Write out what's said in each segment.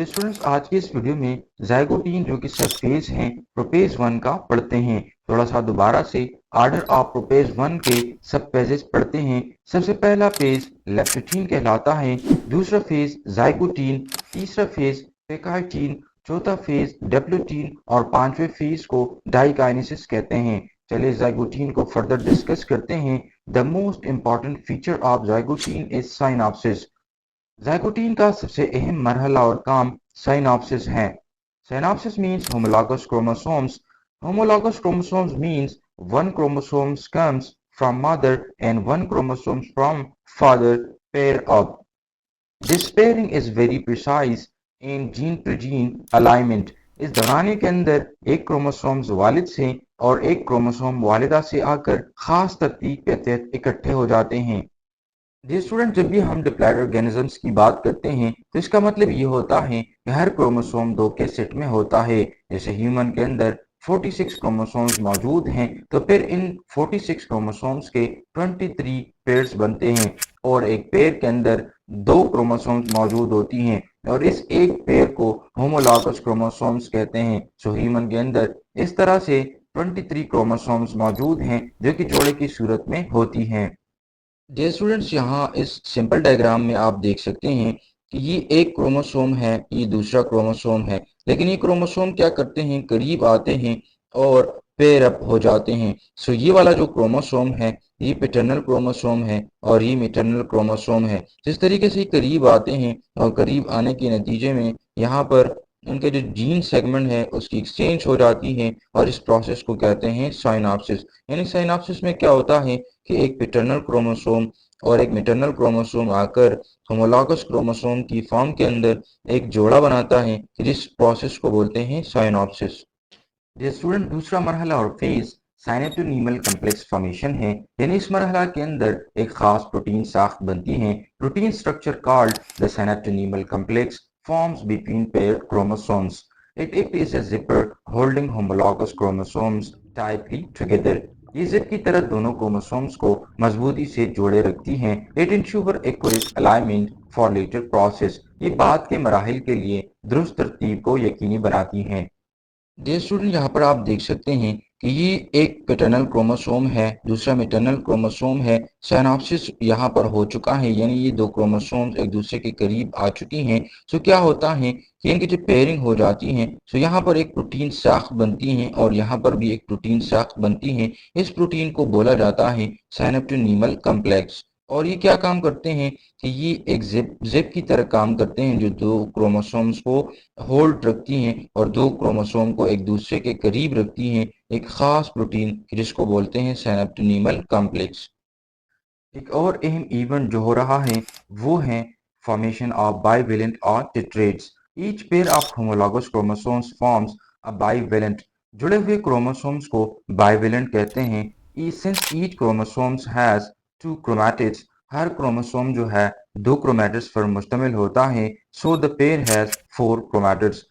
Students आज की इस वीडियो में जाइगोटीन जो कि सब फेज हैं प्रोपेज वन का पढ़ते हैं। थोड़ा सा दोबारा से आर्डर ऑफ प्रोपेज वन के सब पेजेस पढ़ते हैं। सबसे पहला पेज लेप्टोटीन कहलाता है, दूसरा फेज जाइगोटीन, तीसरा फेज पेकाइटीन, चौथा फेज डेप्लोटीन और पांचवें फेज को डाइकाइनेसिस कहते हैं। चलिए जाइगोटीन को फर्दर डिस्कस करते हैं। The most important feature of zygotene is synapsis. Zygotene का सबसे अहम मरहला और काम साइनॉप्सिस है। Synapsis means homologous chromosomes. Homologous chromosomes means one chromosome comes from mother and one chromosome from father pair up. This pairing is very precise in gene-to-gene alignment. इस दौरानिए के अंदर एक क्रोमोसोम्स वालिद से और एक क्रोमोसोम वालिदा से आकर खास तरतीब के तहत इकट्ठे हो जाते हैं। जी स्टूडेंट, जब भी हम डिप्लॉयड ऑर्गेनिजम्स की बात करते हैं तो इसका मतलब ये होता है कि हर क्रोमोसोम दो के सेट में होता है। जैसे ह्यूमन के अंदर 46 क्रोमोसोम्स मौजूद हैं तो फिर इन 46 क्रोमोसोम्स के 23 पेयर्स बनते हैं और एक पेयर के अंदर दो क्रोमोसोम्स मौजूद होती हैं और इस एक पेयर को होमोलॉगस क्रोमोसोम्स कहते हैं। सो ह्यूमन के अंदर इस तरह से 23 क्रोमोसोम्स मौजूद हैं जो कि जोड़े की सूरत में होती हैं। डियर स्टूडेंट्स, यहाँ इस सिंपल डायग्राम में आप देख सकते हैं कि ये एक क्रोमोसोम है, ये दूसरा क्रोमोसोम है, लेकिन ये क्रोमोसोम क्या करते हैं, करीब आते हैं और पेयर अप हो जाते हैं। सो ये वाला जो क्रोमोसोम है ये पैटर्नल क्रोमोसोम है और ये मैटरनल क्रोमोसोम है। जिस तरीके से ये करीब आते हैं और करीब आने के नतीजे में यहाँ पर उनके जो जीन सेगमेंट है उसकी एक्सचेंज हो जाती है और इस प्रोसेस को कहते हैं साइनॉप्सिस। यानी साइनॉप्सिस में क्या होता है कि एक पैटर्नल क्रोमोसोम और एक मैटरनल क्रोमोसोम आकर होमोलॉगस क्रोमोसोम की फॉर्म के अंदर एक जोड़ा बनाता है, जिस प्रोसेस को बोलते हैं साइनॉप्सिस। ये स्टूडेंट दूसरा मरहला और फेज साइनेप्टोनीमल कम्प्लेक्स फॉर्मेशन है। यानी इस मरहला के अंदर एक खास प्रोटीन साख्त बनती है। Protein structure called the synaptonemal complex forms between paired chromosomes. It is a zipper holding homologous chromosomes tightly together. ये जिप की तरह दोनों क्रोमोसोम्स को मजबूती से जोड़े रखती हैं। It ensure accurate alignment for later process. ये बाद के मराहिल के लिए दुरुस्त तरतीब को यकीनी बनाती हैं। डियर स्टूडेंट, यहाँ पर आप देख सकते हैं कि ये एक पैटर्नल क्रोमोसोम है, दूसरा मैटरनल क्रोमोसोम है। साइनॉप्सिस यहाँ पर हो चुका है, यानी ये दो क्रोमोसोम्स एक दूसरे के करीब आ चुकी हैं। सो क्या होता है कि इनकी जब पेयरिंग हो जाती है सो यहाँ पर एक प्रोटीन साख्त बनती है और यहाँ पर भी एक प्रोटीन साख्त बनती है। इस प्रोटीन को बोला जाता है साइनेप्टोनीमल कम्प्लेक्स। और ये क्या काम करते हैं कि ये एक जिप की तरह काम करते हैं जो दो क्रोमोसोम्स को होल्ड रखती हैं और दो क्रोमोसोम को एक दूसरे के करीब रखती हैं एक खास प्रोटीन जिसको बोलते हैं साइनेप्टोनीमल कॉम्प्लेक्स। एक और अहम इवेंट जो हो रहा है वो है फॉर्मेशन ऑफ बाइवेलेंट और tetrads. Each pair of homologous chromosomes forms a bivalent. जुड़े हुए क्रोमोसोम्स को बाइवेलेंट कहते हैं। Since each chromosomes has two chromatids, हर क्रोमोसोम जो है दो क्रोमैटिड्स पर मुश्तमिल होता है। So the pair has four chromatids.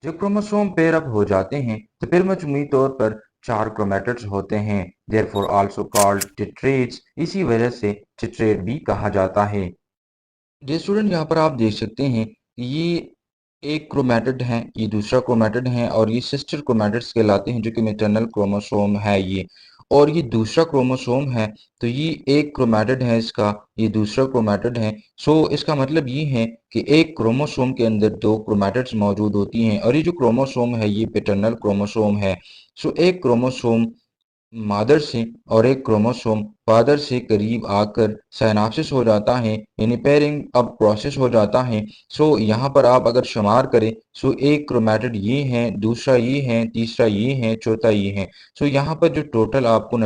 जब क्रोमोसोम पेयर अप हो जाते हैं तो फिर मजमूई तौर पर चार क्रोमैटिड्स होते हैं। Therefore also called tetrads. इसी वजह से टेट्रेड भी कहा जाता है। जी स्टूडेंट, यहाँ पर आप देख सकते हैं कि ये एक क्रोमैटिड है, ये दूसरा क्रोमैटिड है और ये सिस्टर क्रोमैटिड्स कहलाते हैं जो कि मैटरनल क्रोमोसोम है ये। और ये दूसरा क्रोमोसोम है तो ये एक क्रोमैटिड है इसका, ये दूसरा क्रोमैटिड है। सो इसका मतलब ये है कि एक क्रोमोसोम के अंदर दो क्रोमैटिड्स मौजूद होती हैं और ये जो क्रोमोसोम है ये पैटर्नल क्रोमोसोम है। सो एक क्रोमोसोम मादर से और एक क्रोमोसोम फादर से करीब आकर साइनॉप्सिस हो जाता है, यानी पेयरिंग अब प्रोसेस हो जाता है। सो यहाँ पर आप अगर शुमार करें सो एक क्रोमैटिड ये है, दूसरा ये है, तीसरा ये है, चौथा ये है। सो यहाँ पर जो टोटल आपको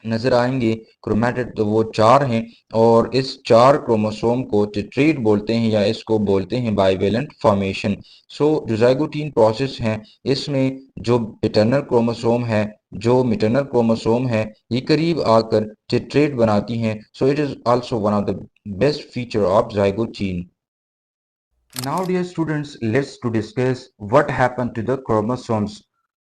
नजर आएंगे क्रोमैटिड तो वो चार हैं और इस चार क्रोमोसोम को टेट्रेड बोलते हैं या इसको बोलते हैं बाइवेलेंट फॉर्मेशन। सो जो ज़ाइगोटीन प्रोसेस है इसमें जो पैटर्नल क्रोमोसोम है जो मैटरनल क्रोमोसोम है ये करीब आकर टेट्रेड बनाती हैं। So it is also one of the best feature of zygotene. Now, dear students, let's to discuss what happened to the chromosomes.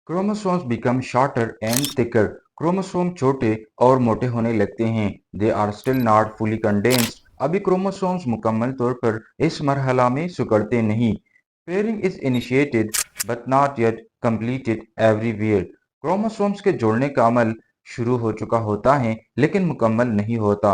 Chromosomes become shorter and thicker. Chromosome छोटे और मोटे होने लगते हैं। They are still not fully condensed. अभी chromosomes मुकम्मल तौर पर इस मरहला में सिकुड़ते नहीं। Pairing is initiated but not yet completed everywhere. Chromosomes के जोड़ने का अमल शुरू हो चुका होता है लेकिन मुकम्मल नहीं होता।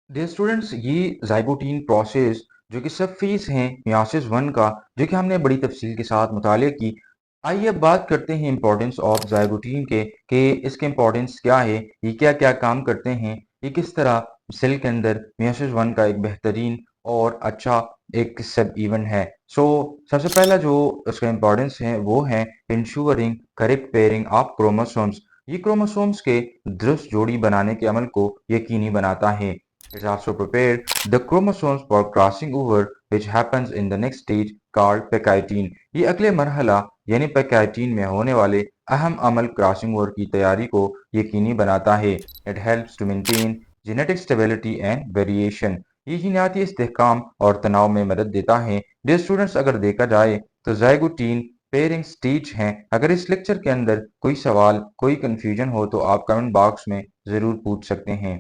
डियर स्टूडेंट्स, ये ज़ाइगोटीन प्रोसेस जो कि सब फेज़ हैं मियोसिस वन का, जो कि हमने बड़ी तफसील के साथ मुताले की। आइए अब बात करते हैं इंपॉर्टेंस ऑफ ज़ाइगोटीन के, कि इसके इंपॉर्टेंस क्या है, ये क्या क्या काम करते हैं, ये किस तरह सेल के अंदर मियोसिस वन का एक बेहतरीन और अच्छा एक सब इवेंट है। सबसे पहला जो उसका इंपॉर्टेंस है वो है ensuring correct pairing of chromosomes. ये क्रोमोसोम्स के दुरुस्त जोड़ी बनाने के अमल को यकीनी बनाता है। It also prepared the chromosomes for crossing over, which happens in the next stage called pachytene. ये अगले मरहला यानी पैकाइटीन में होने वाले अहम अमल क्रॉसिंग ओवर की तैयारी को यकीनी बनाता है। It helps to maintain genetic stability and variation। ये जीनाती इस्तेहकाम और तनाव में मदद देता है। डियर स्टूडेंट्स, अगर देखा जाए तो ज़ाइगोटीन पेयरिंग स्टेज हैं। अगर इस लेक्चर के अंदर कोई सवाल, कोई कंफ्यूजन हो तो आप कमेंट बॉक्स में ज़रूर पूछ सकते हैं।